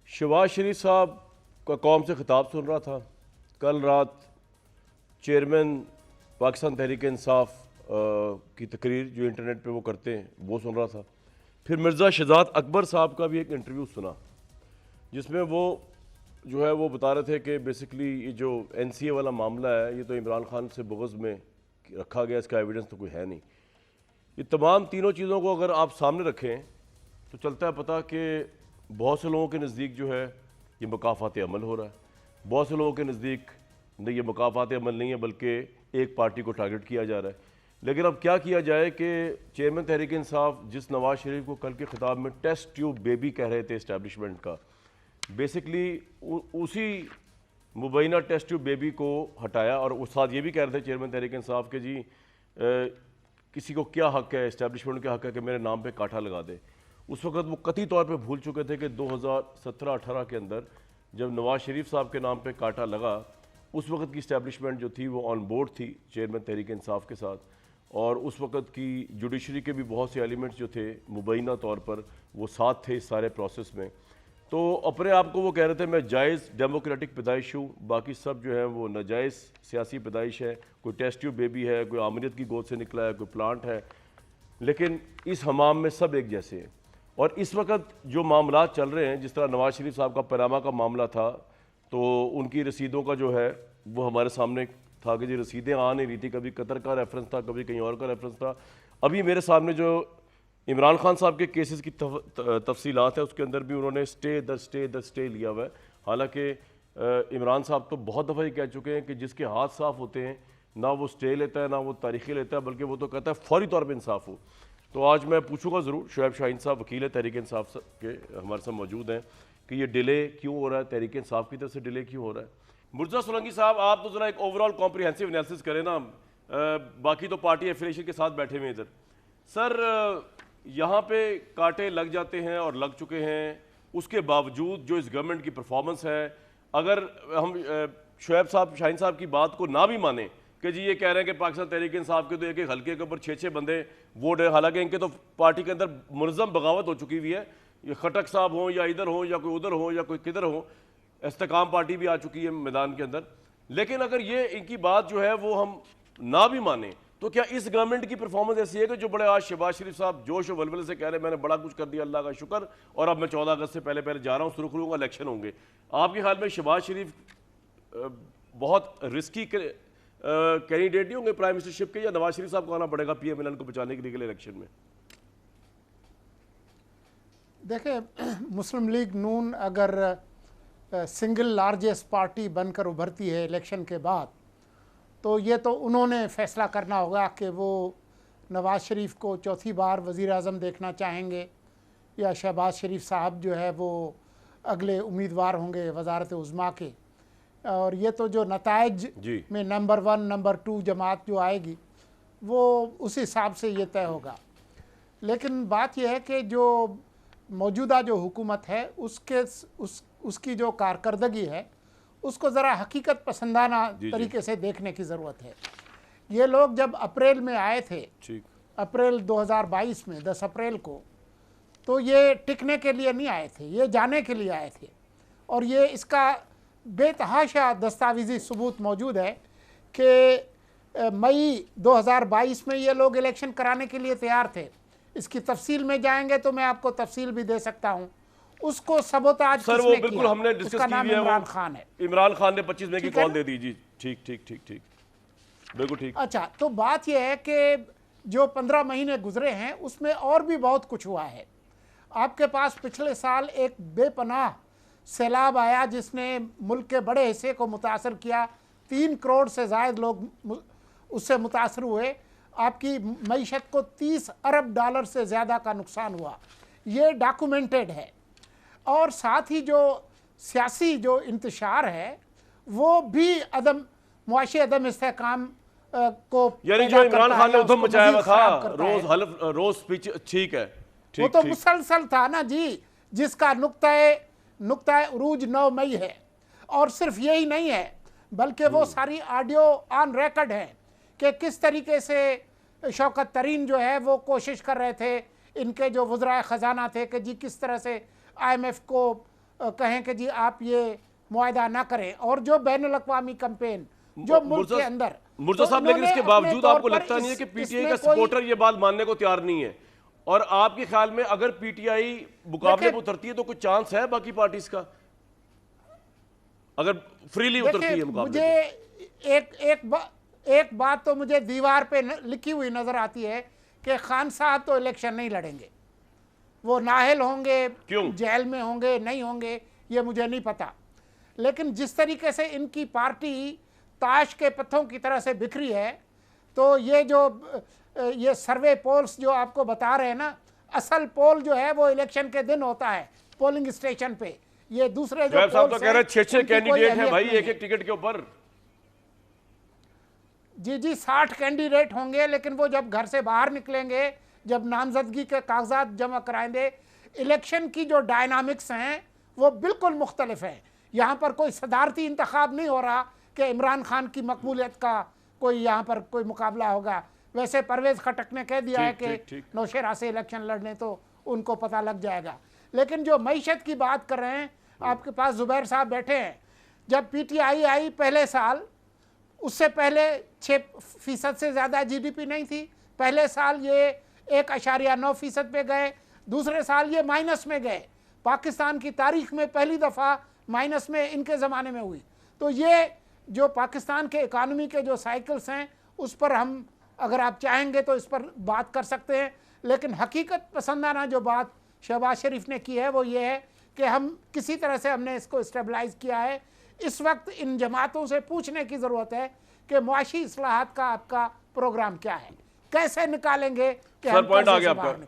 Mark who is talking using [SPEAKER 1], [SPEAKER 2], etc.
[SPEAKER 1] शहबाज शरीफ साहब का कौम से खिताब सुन रहा था कल रात। चेयरमैन पाकिस्तान तहरीक इंसाफ की तकरीर जो इंटरनेट पे वो करते हैं वो सुन रहा था। फिर मिर्ज़ा शहजाद अकबर साहब का भी एक इंटरव्यू सुना जिसमें वो जो है वो बता रहे थे कि बेसिकली ये जो NCA वाला मामला है ये तो इमरान खान से बुग़्ज़ में रखा गया, इसका एविडेंस तो कोई है नहीं। ये तमाम तीनों चीज़ों को अगर आप सामने रखें तो चलता है पता कि बहुत से लोगों के नज़दीक जो है ये मकाफ़ात अमल हो रहा है, बहुत से लोगों के नज़दीक नहीं ये मकाफ़ात अमल नहीं है बल्कि एक पार्टी को टारगेट किया जा रहा है। लेकिन अब क्या किया जाए कि चेयरमैन तहरीक इंसाफ जिस नवाज शरीफ को कल के खिताब में टेस्ट ट्यूब बेबी कह रहे थे इस्टेब्लिशमेंट का, बेसिकली उसी मुबैना टेस्ट ट्यूब बेबी को हटाया और उस साथ ये भी कह रहे थे चेयरमैन तहरीक इंसाफ के जी किसी को क्या हक है, इस्टेब्लिशमेंट का हक है कि मेरे नाम पे कांटा लगा दे। उस वक्त वो कतई तौर पे भूल चुके थे कि 2017-18 के अंदर जब नवाज शरीफ साहब के नाम पे कांटा लगा उस वक्त की इस्टेब्लिशमेंट जो थी वो ऑन बोर्ड थी चेयरमैन तहरीक इंसाफ के साथ, और उस वक्त की जुडिशरी के भी बहुत से एलिमेंट्स जो थे मुबैना तौर पर वो साथ थे इस सारे प्रोसेस में। तो अपने आप को वो कह रहे थे मैं जायज़ डेमोक्रेटिक पैदाइश हूँ, बाकी सब जो है वो नाजायज़ सियासी पैदाइश है, कोई टेस्ट ट्यूब बेबी है, कोई आमरीत की गोद से निकला है, कोई प्लांट है, लेकिन इस हमाम में सब एक जैसे हैं। और इस वक्त जो मामला चल रहे हैं, जिस तरह नवाज शरीफ साहब का पनामा का मामला था तो उनकी रसीदों का जो है वो हमारे सामने था कि जी रसीदें आ नहीं रही थी, कभी कतर का रेफरेंस था, कभी कहीं और का रेफरेंस था। अभी मेरे सामने जो इमरान खान साहब के केसेस की तफसीलात है उसके अंदर भी उन्होंने स्टे लिया हुआ है। हालांकि इमरान साहब तो बहुत दफ़ा ही कह चुके हैं कि जिसके हाथ साफ होते हैं ना वो स्टे लेता है ना वो तारीखी लेता है, बल्कि वो तो कहता है फौरी तौर पर इंसाफ हो। तो आज मैं पूछूंगा ज़रूर, शुएब शाहीन साहब वकील है तहरीक इंसाफ के हमारे साथ मौजूद हैं, कि ये डिले क्यों हो रहा है, तहरीक इंसाफ की तरफ से डिले क्यों हो रहा है। मुर्तज़ा सोलंकी साहब, आप तो ज़रा एक ओवरऑल कॉम्प्रिहेंसिव एनालिसिस करें ना। बाकी तो पार्टी एफिलिएशन के साथ बैठे हुए हैं इधर। सर यहाँ पे कांटे लग जाते हैं और लग चुके हैं, उसके बावजूद जो इस गवर्नमेंट की परफॉर्मेंस है, अगर हम शुएब साहब शाहीन साहब की बात को ना भी माने कि जी ये कह रहे हैं कि पाकिस्तान तहरीक इंसाफ के तो एक हल्के के ऊपर 6-6 बंदे वोट है, हालांकि इनके तो पार्टी के अंदर मुनज़्ज़म बगावत हो चुकी हुई है, ये खटक साहब हों या इधर हों या कोई उधर हो या कोई किधर हो, इस्तेकाम पार्टी भी आ चुकी है मैदान के अंदर। लेकिन अगर ये इनकी बात जो है वो हम ना भी माने तो क्या इस गवर्नमेंट की परफॉर्मेंस ऐसी है कि जो बड़े आज शहबाज शरीफ साहब जोश और वलवले से कह रहे हैं मैंने बड़ा कुछ कर दिया, अल्लाह का शुक्र, और अब मैं 14 अगस्त से पहले पहले जा रहा हूँ, सुरखरू का इलेक्शन होंगे। आपके ख्याल में शहबाज शरीफ बहुत रिस्की कैंडिडेट नहीं होंगे प्राइम मिनिस्टरशिप के, या नवाज शरीफ साहब को आना पड़ेगा PMLN को बचाने के लिए इलेक्शन में?
[SPEAKER 2] देखिए, मुस्लिम लीग नून अगर सिंगल लार्जेस्ट पार्टी बनकर उभरती है इलेक्शन के बाद, तो ये तो उन्होंने फैसला करना होगा कि वो नवाज़ शरीफ को चौथी बार वज़ीर आज़म देखना चाहेंगे या शहबाज शरीफ साहब जो है वो अगले उम्मीदवार होंगे वज़ारत उज़्मा के। और ये तो जो नताइज में नंबर 1 नंबर 2 जमात जो आएगी वो उस हिसाब से ये तय होगा। लेकिन बात यह है कि जो मौजूदा जो हुकूमत है उसकी जो कारकर्दगी है उसको ज़रा हकीकत पसंदाना तरीके से देखने की ज़रूरत है। ये लोग जब अप्रैल में आए थे, अप्रैल 2022 में 10 अप्रैल को, तो ये टिकने के लिए नहीं आए थे, ये जाने के लिए आए थे। और ये इसका बेतहाशा दस्तावेजी सबूत मौजूद है कि मई 2022 में ये लोग इलेक्शन कराने के लिए तैयार थे। इसकी तफसील में जाएंगे तो मैं आपको तफसील भी दे सकता हूँ। उसको सबोताज
[SPEAKER 1] सर वो बिल्कुल हमने डिस्कस
[SPEAKER 2] उसका नाम
[SPEAKER 1] की है,
[SPEAKER 2] इमरान खान है।
[SPEAKER 1] इमरान खान ने 25 मई की कॉल दे दी जी। ठीक ठीक ठीक ठीक, बिल्कुल ठीक।
[SPEAKER 2] अच्छा, तो बात यह है कि जो 15 महीने गुजरे हैं उसमें और भी बहुत कुछ हुआ है। आपके पास पिछले साल एक बेपनाह सैलाब आया जिसने मुल्क के बड़े हिस्से को मुतासर किया। 3 करोड़ से ज़ायद लोग उससे मुतासर हुए। आपकी मईशत को $30 अरब से ज़्यादा का नुकसान हुआ, ये डॉक्यूमेंटेड है। और साथ ही जो सियासी जो इंतशार है वो भी मुआशी अदम इस्तेहकाम को,
[SPEAKER 1] यानी जो इमरान खान ने उधम मचाया हुआ था, रोज स्पीच, ठीक है,
[SPEAKER 2] वो तो मुसलसल था ना जी, जिसका नुक्ता उरूज 9 मई है। और सिर्फ यही नहीं है बल्कि वो सारी ऑडियो ऑन रिकॉर्ड है कि किस तरीके से शौकत तरीन जो है वो कोशिश कर रहे थे, इनके जो वज़राए ख़जाना थे, कि जी किस तरह से IMF को कहें कि जी आप ये मुआहदा ना करें, और जो बैनुल अक़वामी कैंपेन जो मुल्क के अंदर।
[SPEAKER 1] मुर्जा साहब, लेकिन इसके बावजूद आपको लगता नहीं है कि पीटीआई का सपोर्टर ये बात मानने को तैयार नहीं है? और आपके ख्याल में अगर पीटीआई मुकाबले में उतरती है तो कुछ चांस है बाकी पार्टीज का, अगर फ्रीली उतरती है मुकाबले
[SPEAKER 2] मुझे एक बात तो मुझे दीवार पे लिखी हुई नजर आती है कि खान साहब तो इलेक्शन नहीं लड़ेंगे। वो नाहल होंगे,
[SPEAKER 1] क्यों?
[SPEAKER 2] जेल में होंगे, नहीं होंगे, ये मुझे नहीं पता। लेकिन जिस तरीके से इनकी पार्टी ताश के पत्थों की तरह से बिखरी है, तो ये सर्वे पोल्स जो आपको बता रहे हैं ना, असल पोल जो है वो इलेक्शन के दिन होता है पोलिंग स्टेशन पे। ये दूसरे जो
[SPEAKER 1] साहब तो कह रहे हैं 6 कैंडिडेट हैं भाई एक एक टिकट के ऊपर।
[SPEAKER 2] जी 60 कैंडिडेट होंगे, लेकिन वो जब घर से बाहर निकलेंगे, जब नामजदगी के कागजात जमा कराएंगे, इलेक्शन की जो डायनामिक्स हैं वो बिल्कुल मुख्तलिफ है। यहाँ पर कोई सदारती इंतखाब नहीं हो रहा कि इमरान खान की मकबूलियत का कोई यहाँ पर कोई मुकाबला होगा। वैसे परवेज़ खटक ने कह दिया है कि नौशेरा से इलेक्शन लड़ने तो उनको पता लग जाएगा। लेकिन जो मईशत की बात कर रहे हैं, आपके पास जुबैर साहब बैठे हैं, जब पीटीआई आई पहले साल, उससे पहले 6% से ज़्यादा जीडीपी नहीं थी। पहले साल ये 1.9% पे गए, दूसरे साल ये माइनस में गए। पाकिस्तान की तारीख में पहली दफ़ा माइनस में इनके ज़माने में हुई। तो ये जो पाकिस्तान के इकानमी के जो साइकिल्स हैं, उस पर हम अगर आप चाहेंगे तो इस पर बात कर सकते हैं। लेकिन हकीकत पसंदाना जो बात शहबाज शरीफ ने की है वो ये है कि हम किसी तरह से हमने इसको स्टेबलाइज किया है। इस वक्त इन जमातों से पूछने की ज़रूरत है कि मुआशी इस्लाहात का आपका प्रोग्राम क्या है, कैसे निकालेंगे कि
[SPEAKER 1] सर, पॉइंट आ गया आपका।